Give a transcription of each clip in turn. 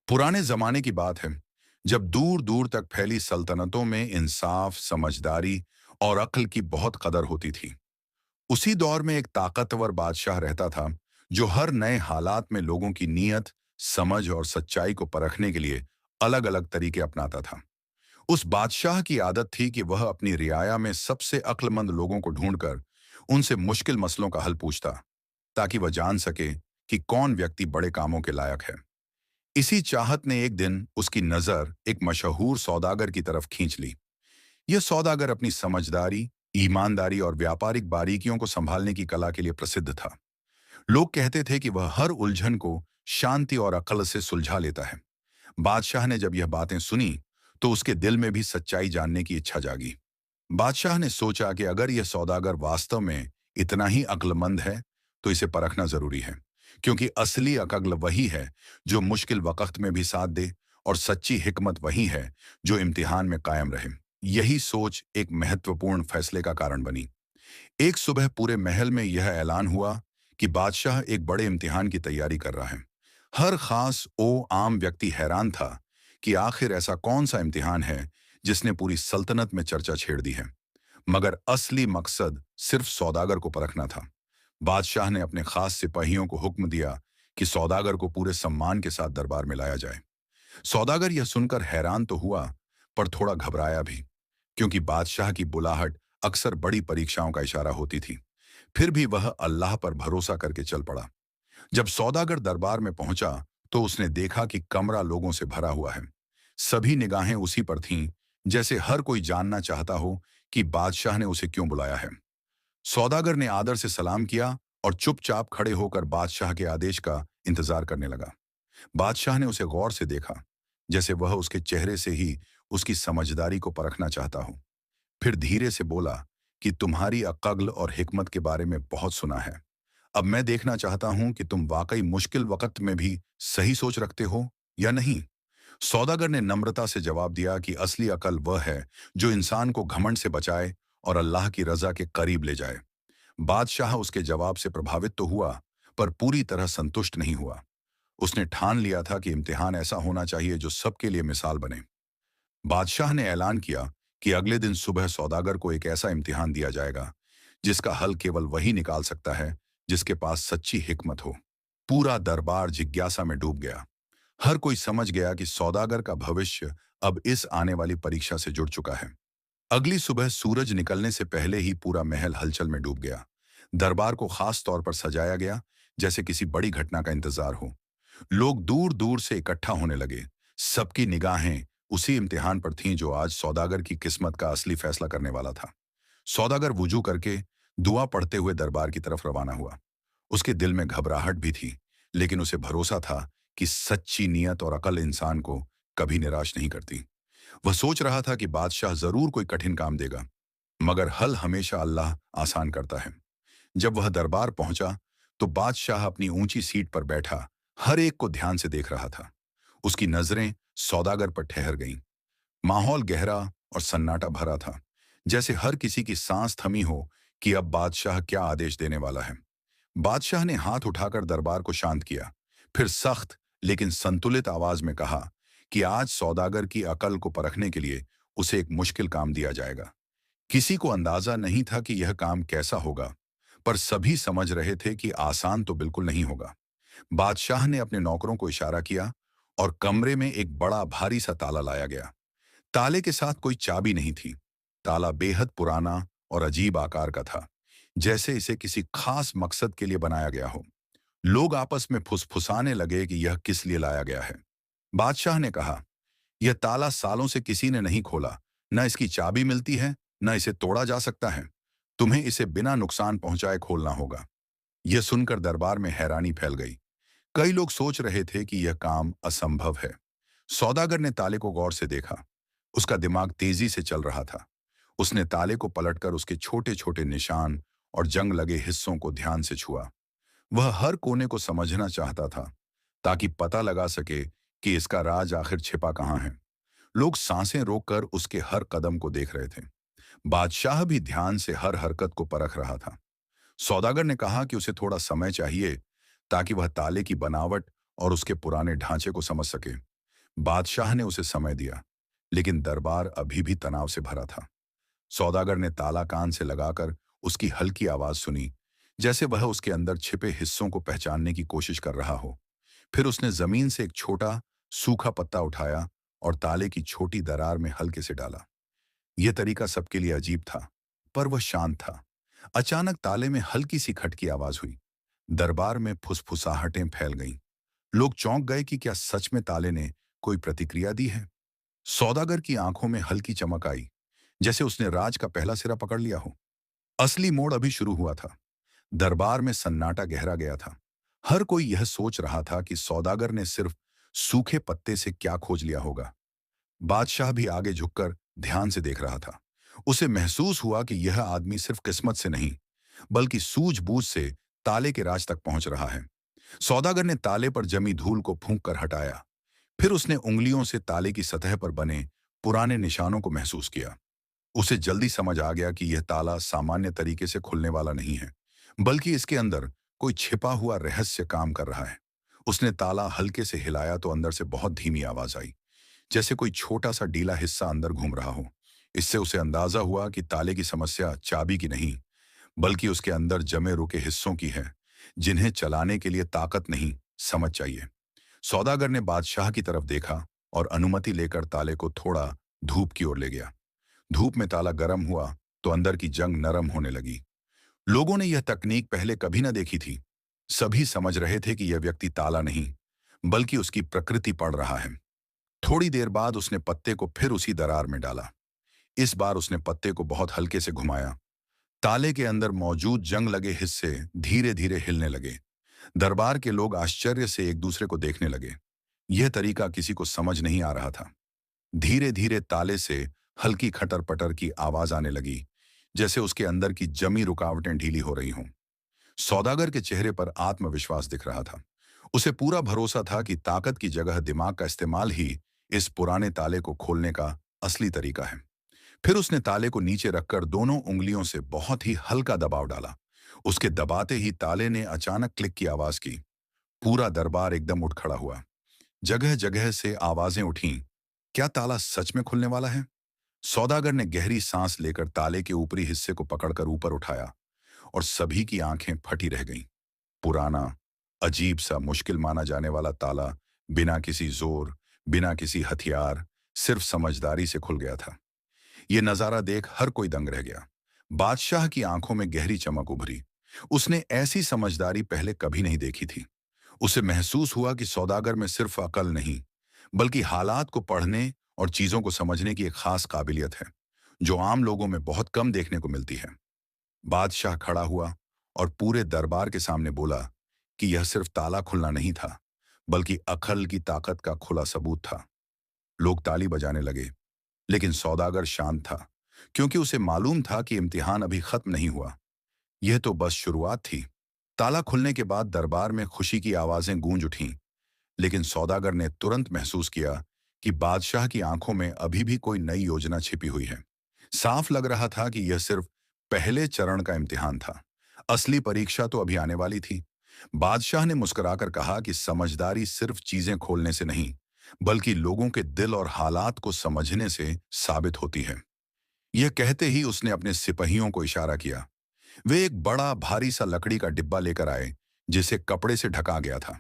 पुराने जमाने की बात है, जब दूर दूर तक फैली सल्तनतों में इंसाफ, समझदारी और अक्ल की बहुत कदर होती थी। उसी दौर में एक ताकतवर बादशाह रहता था, जो हर नए हालात में लोगों की नीयत, समझ और सच्चाई को परखने के लिए अलग अलग तरीके अपनाता था। उस बादशाह की आदत थी कि वह अपनी रियाया में सबसे अक्लमंद लोगों को ढूंढकर उनसे मुश्किल मसलों का हल पूछता, ताकि वह जान सके कि कौन व्यक्ति बड़े कामों के लायक है। इसी चाहत ने एक दिन उसकी नजर एक मशहूर सौदागर की तरफ खींच ली। यह सौदागर अपनी समझदारी, ईमानदारी और व्यापारिक बारीकियों को संभालने की कला के लिए प्रसिद्ध था। लोग कहते थे कि वह हर उलझन को शांति और अक्ल से सुलझा लेता है। बादशाह ने जब यह बातें सुनी, तो उसके दिल में भी सच्चाई जानने की इच्छा जागी। बादशाह ने सोचा कि अगर यह सौदागर वास्तव में इतना ही अक्लमंद है, तो इसे परखना जरूरी है, क्योंकि असली अक्ल वही है जो मुश्किल वक्त में भी साथ दे, और सच्ची हिकमत वही है जो इम्तिहान में कायम रहे। यही सोच एक महत्वपूर्ण फैसले का कारण बनी। एक सुबह पूरे महल में यह ऐलान हुआ कि बादशाह एक बड़े इम्तिहान की तैयारी कर रहा है। हर खास आम व्यक्ति हैरान था कि आखिर ऐसा कौन सा इम्तिहान है जिसने पूरी सल्तनत में चर्चा छेड़ दी है। मगर असली मकसद सिर्फ सौदागर को परखना था। बादशाह ने अपने खास सिपाहियों को हुक्म दिया कि सौदागर को पूरे सम्मान के साथ दरबार में लाया जाए। सौदागर यह सुनकर हैरान तो हुआ, पर थोड़ा घबराया भी, क्योंकि बादशाह की बुलाहट अक्सर बड़ी परीक्षाओं का इशारा होती थी। फिर भी वह अल्लाह पर भरोसा करके चल पड़ा। जब सौदागर दरबार में पहुंचा, तो उसने देखा कि कमरा लोगों से भरा हुआ है। सभी निगाहें उसी पर थीं, जैसे हर कोई जानना चाहता हो कि बादशाह ने उसे क्यों बुलाया है। सौदागर ने आदर से सलाम किया और चुपचाप खड़े होकर बादशाह के आदेश का इंतजार करने लगा। बादशाह ने उसे गौर से देखा, जैसे वह उसके चेहरे से ही उसकी समझदारी को परखना चाहता हो। फिर धीरे से बोला कि तुम्हारी अक्ल और हिकमत के बारे में बहुत सुना है। अब मैं देखना चाहता हूं कि तुम वाकई मुश्किल वक्त में भी सही सोच रखते हो या नहीं। सौदागर ने नम्रता से जवाब दिया कि असली अकल वह है जो इंसान को घमंड से बचाए और अल्लाह की रजा के करीब ले जाए। बादशाह उसके जवाब से प्रभावित तो हुआ, पर पूरी तरह संतुष्ट नहीं हुआ। उसने ठान लिया था कि इम्तिहान ऐसा होना चाहिए जो सबके लिए मिसाल बने। बादशाह ने ऐलान किया कि अगले दिन सुबह सौदागर को एक ऐसा इम्तिहान दिया जाएगा जिसका हल केवल वही निकाल सकता है जिसके पास सच्ची हिकमत हो। पूरा दरबार जिज्ञासा में डूब गया। हर कोई समझ गया कि सौदागर का भविष्य अब इस आने वाली परीक्षा से जुड़ चुका है। अगली सुबह सूरज निकलने से पहले ही पूरा महल हलचल में डूब गया। दरबार को खास तौर पर सजाया गया, जैसे किसी बड़ी घटना का इंतजार हो। लोग दूर दूर से इकट्ठा होने लगे। सबकी निगाहें उसी इम्तिहान पर थीं जो आज सौदागर की किस्मत का असली फैसला करने वाला था। सौदागर वुजू करके दुआ पढ़ते हुए दरबार की तरफ रवाना हुआ। उसके दिल में घबराहट भी थी, लेकिन उसे भरोसा था कि सच्ची नीयत और अकल इंसान को कभी निराश नहीं करती। वह सोच रहा था कि बादशाह जरूर कोई कठिन काम देगा, मगर हल हमेशा अल्लाह आसान करता है। जब वह दरबार पहुंचा, तो बादशाह अपनी ऊंची सीट पर बैठा हर एक को ध्यान से देख रहा था। उसकी नजरें सौदागर पर ठहर गईं। माहौल गहरा और सन्नाटा भरा था, जैसे हर किसी की सांस थमी हो कि अब बादशाह क्या आदेश देने वाला है। बादशाह ने हाथ उठाकर दरबार को शांत किया, फिर सख्त लेकिन संतुलित आवाज में कहा कि आज सौदागर की अकल को परखने के लिए उसे एक मुश्किल काम दिया जाएगा। किसी को अंदाजा नहीं था कि यह काम कैसा होगा, पर सभी समझ रहे थे कि आसान तो बिल्कुल नहीं होगा। बादशाह ने अपने नौकरों को इशारा किया और कमरे में एक बड़ा भारी सा ताला लाया गया। ताले के साथ कोई चाबी नहीं थी। ताला बेहद पुराना और अजीब आकार का था, जैसे इसे किसी खास मकसद के लिए बनाया गया हो। लोग आपस में फुसफुसाने लगे कि यह किस लिए लाया गया है। बादशाह ने कहा, यह ताला सालों से किसी ने नहीं खोला। न इसकी चाबी मिलती है, न इसे तोड़ा जा सकता है। तुम्हें इसे बिना नुकसान पहुंचाए खोलना होगा। यह सुनकर दरबार में हैरानी फैल गई। कई लोग सोच रहे थे कि यह काम असंभव है। सौदागर ने ताले को गौर से देखा। उसका दिमाग तेजी से चल रहा था। उसने ताले को पलटकर उसके छोटे छोटे निशान और जंग लगे हिस्सों को ध्यान से छुआ। वह हर कोने को समझना चाहता था, ताकि पता लगा सके कि इसका राज आखिर छिपा कहाँ है। लोग सांसें रोककर उसके हर कदम को देख रहे थे। बादशाह भी ध्यान से हर हरकत को परख रहा था। सौदागर ने कहा कि उसे थोड़ा समय चाहिए, ताकि वह ताले की बनावट और उसके पुराने ढांचे को समझ सके। बादशाह ने उसे समय दिया, लेकिन दरबार अभी भी तनाव से भरा था। सौदागर ने ताला कान से लगाकर उसकी हल्की आवाज सुनी, जैसे वह उसके अंदर छिपे हिस्सों को पहचानने की कोशिश कर रहा हो। फिर उसने जमीन से एक छोटा सूखा पत्ता उठाया और ताले की छोटी दरार में हल्के से डाला। यह तरीका सबके लिए अजीब था, पर वह शांत था। अचानक ताले में हल्की सी खटकी आवाज हुई। दरबार में फुसफुसाहटें फैल गईं। लोग चौंक गए कि क्या सच में ताले ने कोई प्रतिक्रिया दी है। सौदागर की आंखों में हल्की चमक आई, जैसे उसने राज का पहला सिरा पकड़ लिया हो। असली मोड़ अभी शुरू हुआ था। दरबार में सन्नाटा गहरा गया था। हर कोई यह सोच रहा था कि सौदागर ने सिर्फ सूखे पत्ते से क्या खोज लिया होगा। बादशाह भी आगे झुककर ध्यान से देख रहा था। उसे महसूस हुआ कि यह आदमी सिर्फ किस्मत से नहीं, बल्कि सूझबूझ से ताले के राज तक पहुंच रहा है। सौदागर ने ताले पर जमी धूल को फूंक कर हटाया। फिर उसने उंगलियों से ताले की सतह पर बने पुराने निशानों को महसूस किया। उसे जल्दी समझ आ गया कि यह ताला सामान्य तरीके से खुलने वाला नहीं है, बल्कि इसके अंदर कोई छिपा हुआ रहस्य काम कर रहा है। उसने ताला हल्के से हिलाया तो अंदर से बहुत धीमी आवाज आई, जैसे कोई छोटा सा ढीला हिस्सा अंदर घूम रहा हो। इससे उसे अंदाजा हुआ कि ताले की समस्या चाबी की नहीं, बल्कि उसके अंदर जमे रुके हिस्सों की है, जिन्हें चलाने के लिए ताकत नहीं, समझ चाहिए। सौदागर ने बादशाह की तरफ देखा और अनुमति लेकर ताले को थोड़ा धूप की ओर ले गया। धूप में ताला गर्म हुआ तो अंदर की जंग नरम होने लगी। लोगों ने यह तकनीक पहले कभी न देखी थी। सभी समझ रहे थे कि यह व्यक्ति ताला नहीं, बल्कि उसकी प्रकृति पढ़ रहा है। थोड़ी देर बाद उसने पत्ते को फिर उसी दरार में डाला। इस बार उसने पत्ते को बहुत हल्के से घुमाया। ताले के अंदर मौजूद जंग लगे हिस्से धीरे धीरे हिलने लगे। दरबार के लोग आश्चर्य से एक दूसरे को देखने लगे। यह तरीका किसी को समझ नहीं आ रहा था। धीरे धीरे ताले से हल्की खटर पटर की आवाज आने लगी, जैसे उसके अंदर की जमी रुकावटें ढीली हो रही हों। सौदागर के चेहरे पर आत्मविश्वास दिख रहा था। उसे पूरा भरोसा था कि ताकत की जगह दिमाग का इस्तेमाल ही इस पुराने ताले को खोलने का असली तरीका है। फिर उसने ताले को नीचे रखकर दोनों उंगलियों से बहुत ही हल्का दबाव डाला। उसके दबाते ही ताले ने अचानक क्लिक की आवाज की। पूरा दरबार एकदम उठ खड़ा हुआ। जगह जगह से आवाजें उठीं। क्या ताला सच में खुलने वाला है? सौदागर ने गहरी सांस लेकर ताले के ऊपरी हिस्से को पकड़कर ऊपर उठाया और सभी की आंखें फटी रह गईं। पुराना, अजीब सा, मुश्किल माना जाने वाला ताला बिना किसी जोर, बिना किसी हथियार, सिर्फ समझदारी से खुल गया था। यह नजारा देख हर कोई दंग रह गया। बादशाह की आंखों में गहरी चमक उभरी। उसने ऐसी समझदारी पहले कभी नहीं देखी थी। उसे महसूस हुआ कि सौदागर में सिर्फ अकल नहीं, बल्कि हालात को पढ़ने और चीजों को समझने की एक खास काबिलियत है, जो आम लोगों में बहुत कम देखने को मिलती है। बादशाह खड़ा हुआ और पूरे दरबार के सामने बोला कि यह सिर्फ ताला खुलना नहीं था, बल्कि अकल की ताकत का खुला सबूत था। लोग ताली बजाने लगे, लेकिन सौदागर शांत था, क्योंकि उसे मालूम था कि इम्तिहान अभी खत्म नहीं हुआ। यह तो बस शुरुआत थी। ताला खुलने के बाद दरबार में खुशी की आवाजें गूंज उठीं, लेकिन सौदागर ने तुरंत महसूस किया कि बादशाह की आंखों में अभी भी कोई नई योजना छिपी हुई है। साफ लग रहा था कि यह सिर्फ पहले चरण का इम्तिहान था। असली परीक्षा तो अभी आने वाली थी। बादशाह ने मुस्कुराकर कहा कि समझदारी सिर्फ चीजें खोलने से नहीं, बल्कि लोगों के दिल और हालात को समझने से साबित होती है। यह कहते ही उसने अपने सिपाहियों को इशारा किया। वे एक बड़ा भारी सा लकड़ी का डिब्बा लेकर आए, जिसे कपड़े से ढका गया था।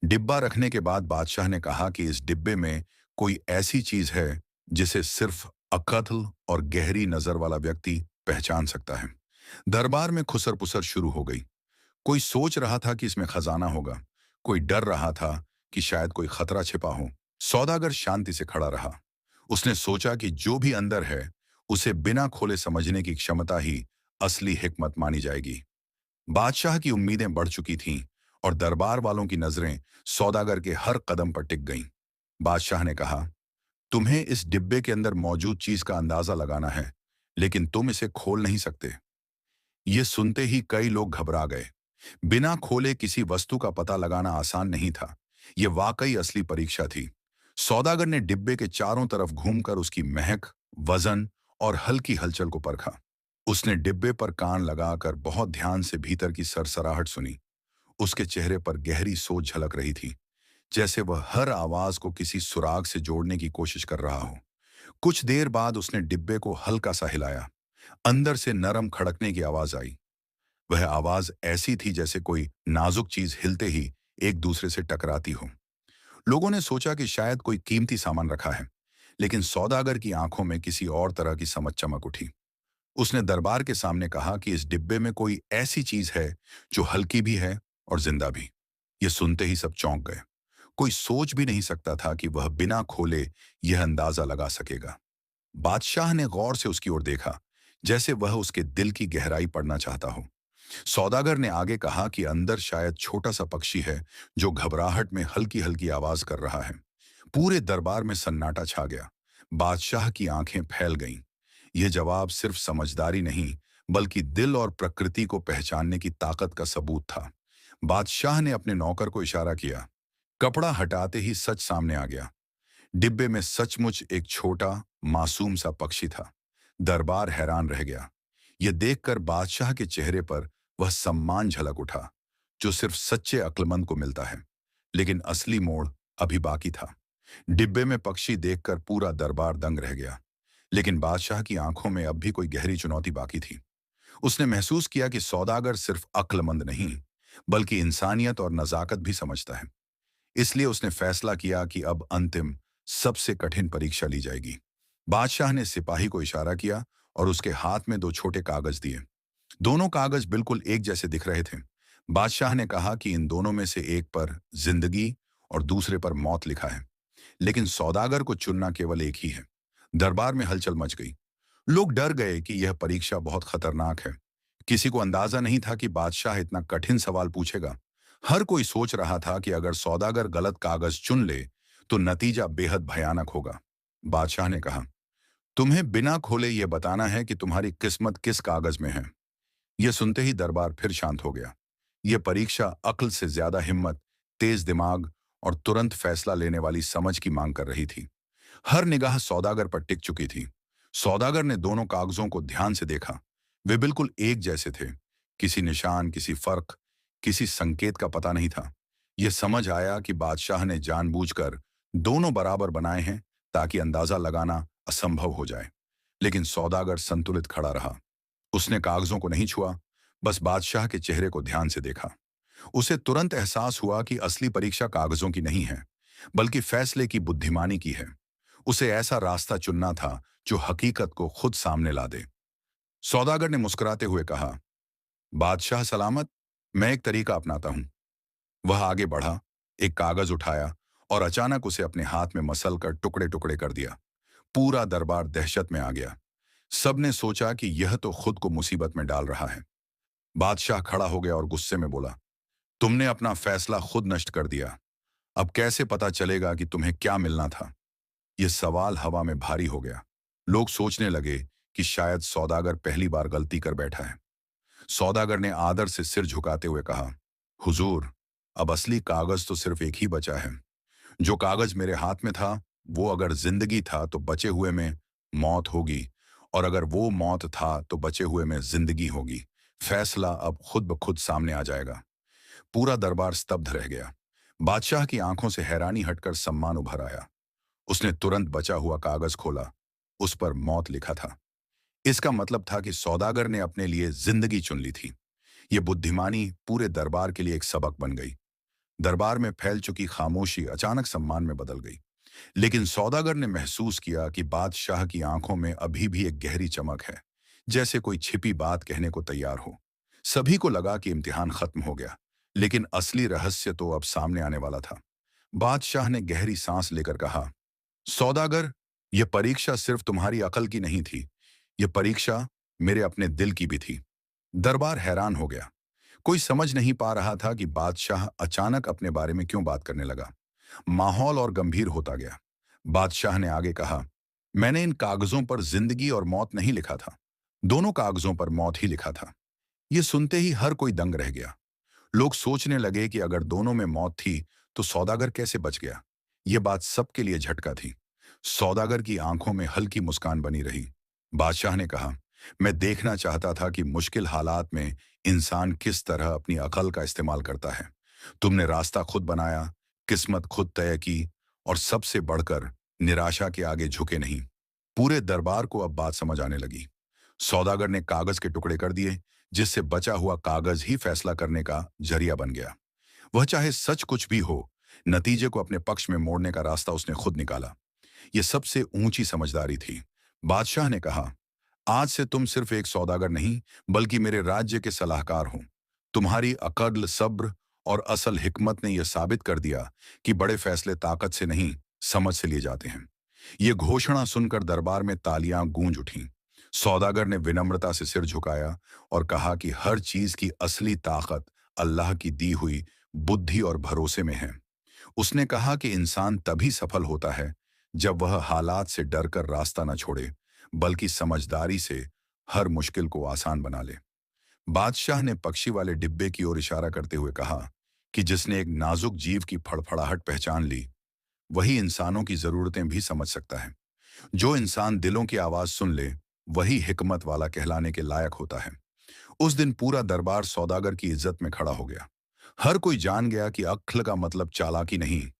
डिब्बा रखने के बाद बादशाह ने कहा कि इस डिब्बे में कोई ऐसी चीज है जिसे सिर्फ अकल और गहरी नजर वाला व्यक्ति पहचान सकता है। दरबार में खुसर पुसर शुरू हो गई। कोई सोच रहा था कि इसमें खजाना होगा, कोई डर रहा था कि शायद कोई खतरा छिपा हो। सौदागर शांति से खड़ा रहा। उसने सोचा कि जो भी अंदर है, उसे बिना खोले समझने की क्षमता ही असली हिकमत मानी जाएगी। बादशाह की उम्मीदें बढ़ चुकी थीं और दरबार वालों की नजरें सौदागर के हर कदम पर टिक गईं। बादशाह ने कहा, तुम्हें इस डिब्बे के अंदर मौजूद चीज का अंदाजा लगाना है, लेकिन तुम इसे खोल नहीं सकते। ये सुनते ही कई लोग घबरा गए। बिना खोले किसी वस्तु का पता लगाना आसान नहीं था। यह वाकई असली परीक्षा थी। सौदागर ने डिब्बे के चारों तरफ घूमकर उसकी महक, वजन और हल्की हलचल को परखा। उसने डिब्बे पर कान लगाकर बहुत ध्यान से भीतर की सरसराहट सुनी। उसके चेहरे पर गहरी सोच झलक रही थी, जैसे वह हर आवाज को किसी सुराग से जोड़ने की कोशिश कर रहा हो। कुछ देर बाद उसने डिब्बे को हल्का सा हिलाया। अंदर से नरम खड़कने की आवाज आई। वह आवाज ऐसी थी जैसे कोई नाजुक चीज हिलते ही एक दूसरे से टकराती हो। लोगों ने सोचा कि शायद कोई कीमती सामान रखा है, लेकिन सौदागर की आंखों में किसी और तरह की समझ चमक उठी। उसने दरबार के सामने कहा कि इस डिब्बे में कोई ऐसी चीज है जो हल्की भी है और जिंदा भी। ये सुनते ही सब चौंक गए। कोई सोच भी नहीं सकता था कि वह बिना खोले यह अंदाजा लगा सकेगा। बादशाह ने गौर से उसकी ओर देखा, जैसे वह उसके दिल की गहराई पढ़ना चाहता हो। सौदागर ने आगे कहा कि अंदर शायद छोटा सा पक्षी है जो घबराहट में हल्की हल्की आवाज कर रहा है। पूरे दरबार में सन्नाटा छा गया। बादशाह की आंखें फैल गईं। यह जवाब सिर्फ समझदारी नहीं, बल्कि दिल और प्रकृति को पहचानने की ताकत का सबूत था। बादशाह ने अपने नौकर को इशारा किया। कपड़ा हटाते ही सच सामने आ गया। डिब्बे में सचमुच एक छोटा, मासूम सा पक्षी था। दरबार हैरान रह गया। यह देखकर बादशाह के चेहरे पर वह सम्मान झलक उठा, जो सिर्फ सच्चे अक्लमंद को मिलता है। लेकिन असली मोड़ अभी बाकी था। डिब्बे में पक्षी देखकर पूरा दरबार दंग रह गया। लेकिन बादशाह की आंखों में अब भी कोई गहरी चुनौती बाकी थी। उसने महसूस किया कि सौदागर सिर्फ अक्लमंद नहीं, बल्कि इंसानियत और नजाकत भी समझता है। इसलिए उसने फैसला किया कि अब अंतिम, सबसे कठिन परीक्षा ली जाएगी। बादशाह ने सिपाही को इशारा किया और उसके हाथ में दो छोटे कागज दिए। दोनों कागज बिल्कुल एक जैसे दिख रहे थे। बादशाह ने कहा कि इन दोनों में से एक पर जिंदगी और दूसरे पर मौत लिखा है, लेकिन सौदागर को चुनना केवल एक ही है। दरबार में हलचल मच गई। लोग डर गए कि यह परीक्षा बहुत खतरनाक है। किसी को अंदाजा नहीं था कि बादशाह इतना कठिन सवाल पूछेगा। हर कोई सोच रहा था कि अगर सौदागर गलत कागज चुन ले तो नतीजा बेहद भयानक होगा। बादशाह ने कहा, तुम्हें बिना खोले यह बताना है कि तुम्हारी किस्मत किस कागज में है। यह सुनते ही दरबार फिर शांत हो गया। यह परीक्षा अक्ल से ज्यादा हिम्मत, तेज दिमाग और तुरंत फैसला लेने वाली समझ की मांग कर रही थी। हर निगाह सौदागर पर टिक चुकी थी। सौदागर ने दोनों कागजों को ध्यान से देखा। वे बिल्कुल एक जैसे थे। किसी निशान, किसी फर्क, किसी संकेत का पता नहीं था। यह समझ आया कि बादशाह ने जानबूझकर दोनों बराबर बनाए हैं ताकि अंदाजा लगाना असंभव हो जाए। लेकिन सौदागर संतुलित खड़ा रहा। उसने कागजों को नहीं छुआ, बस बादशाह के चेहरे को ध्यान से देखा। उसे तुरंत एहसास हुआ कि असली परीक्षा कागजों की नहीं है, बल्कि फैसले की बुद्धिमानी की है। उसे ऐसा रास्ता चुनना था जो हकीकत को खुद सामने ला दे। सौदागर ने मुस्कुराते हुए कहा, बादशाह सलामत, मैं एक तरीका अपनाता हूं। वह आगे बढ़ा, एक कागज उठाया और अचानक उसे अपने हाथ में मसल कर टुकड़े टुकड़े कर दिया। पूरा दरबार दहशत में आ गया। सबने सोचा कि यह तो खुद को मुसीबत में डाल रहा है। बादशाह खड़ा हो गया और गुस्से में बोला, तुमने अपना फैसला खुद नष्ट कर दिया। अब कैसे पता चलेगा कि तुम्हें क्या मिलना था? यह सवाल हवा में भारी हो गया। लोग सोचने लगे कि शायद सौदागर पहली बार गलती कर बैठा है। सौदागर ने आदर से सिर झुकाते हुए कहा, हुजूर, अब असली कागज तो सिर्फ एक ही बचा है। जो कागज मेरे हाथ में था, वो अगर जिंदगी था तो बचे हुए में मौत होगी, और अगर वो मौत था तो बचे हुए में जिंदगी होगी। फैसला अब खुद ब खुद सामने आ जाएगा। पूरा दरबार स्तब्ध रह गया। बादशाह की आंखों से हैरानी हटकर सम्मान उभर आया। उसने तुरंत बचा हुआ कागज खोला। उस पर मौत लिखा था। इसका मतलब था कि सौदागर ने अपने लिए जिंदगी चुन ली थी। यह बुद्धिमानी पूरे दरबार के लिए एक सबक बन गई। दरबार में फैल चुकी खामोशी अचानक सम्मान में बदल गई। लेकिन सौदागर ने महसूस किया कि बादशाह की आंखों में अभी भी एक गहरी चमक है, जैसे कोई छिपी बात कहने को तैयार हो। सभी को लगा कि इम्तिहान खत्म हो गया, लेकिन असली रहस्य तो अब सामने आने वाला था। बादशाह ने गहरी सांस लेकर कहा, सौदागर, यह परीक्षा सिर्फ तुम्हारी अकल की नहीं थी, यह परीक्षा मेरे अपने दिल की भी थी। दरबार हैरान हो गया। कोई समझ नहीं पा रहा था कि बादशाह अचानक अपने बारे में क्यों बात करने लगा। माहौल और गंभीर होता गया। बादशाह ने आगे कहा, मैंने इन कागजों पर जिंदगी और मौत नहीं लिखा था, दोनों कागजों पर मौत ही लिखा था। यह सुनते ही हर कोई दंग रह गया। लोग सोचने लगे कि अगर दोनों में मौत थी तो सौदागर कैसे बच गया। यह बात सबके लिए झटका थी। सौदागर की आंखों में हल्की मुस्कान बनी रही। बादशाह ने कहा, मैं देखना चाहता था कि मुश्किल हालात में इंसान किस तरह अपनी अकल का इस्तेमाल करता है। तुमने रास्ता खुद बनाया, किस्मत खुद तय की और सबसे बढ़कर निराशा के आगे झुके नहीं। पूरे दरबार को अब बात समझ आने लगी। सौदागर ने कागज के टुकड़े कर दिए, जिससे बचा हुआ कागज ही फैसला करने का जरिया बन गया। वह चाहे सच कुछ भी हो, नतीजे को अपने पक्ष में मोड़ने का रास्ता उसने खुद निकाला। यह सबसे ऊंची समझदारी थी। बादशाह ने कहा, आज से तुम सिर्फ एक सौदागर नहीं, बल्कि मेरे राज्य के सलाहकार हो। तुम्हारी अकल, सब्र और असल हिकमत ने यह साबित कर दिया कि बड़े फैसले ताकत से नहीं, समझ से लिए जाते हैं। ये घोषणा सुनकर दरबार में तालियां गूंज उठीं। सौदागर ने विनम्रता से सिर झुकाया और कहा कि हर चीज की असली ताकत अल्लाह की दी हुई बुद्धि और भरोसे में है। उसने कहा कि इंसान तभी सफल होता है जब वह हालात से डरकर रास्ता न छोड़े, बल्कि समझदारी से हर मुश्किल को आसान बना ले। बादशाह ने पक्षी वाले डिब्बे की ओर इशारा करते हुए कहा कि जिसने एक नाजुक जीव की फड़फड़ाहट पहचान ली, वही इंसानों की जरूरतें भी समझ सकता है। जो इंसान दिलों की आवाज सुन ले, वही हिकमत वाला कहलाने के लायक होता है। उस दिन पूरा दरबार सौदागर की इज्जत में खड़ा हो गया। हर कोई जान गया कि अक्ल का मतलब चालाकी नहीं,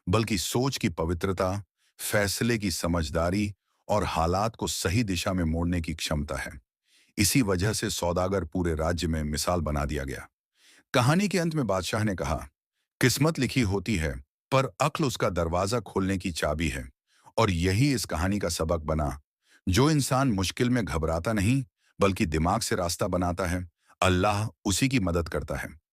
बल्कि सोच की पवित्रता, फैसले की समझदारी और हालात को सही दिशा में मोड़ने की क्षमता है। इसी वजह से सौदागर पूरे राज्य में मिसाल बना दिया गया। कहानी के अंत में बादशाह ने कहा, किस्मत लिखी होती है, पर अक्ल उसका दरवाजा खोलने की चाबी है। और यही इस कहानी का सबक बना। जो इंसान मुश्किल में घबराता नहीं, बल्कि दिमाग से रास्ता बनाता है, अल्लाह उसी की मदद करता है।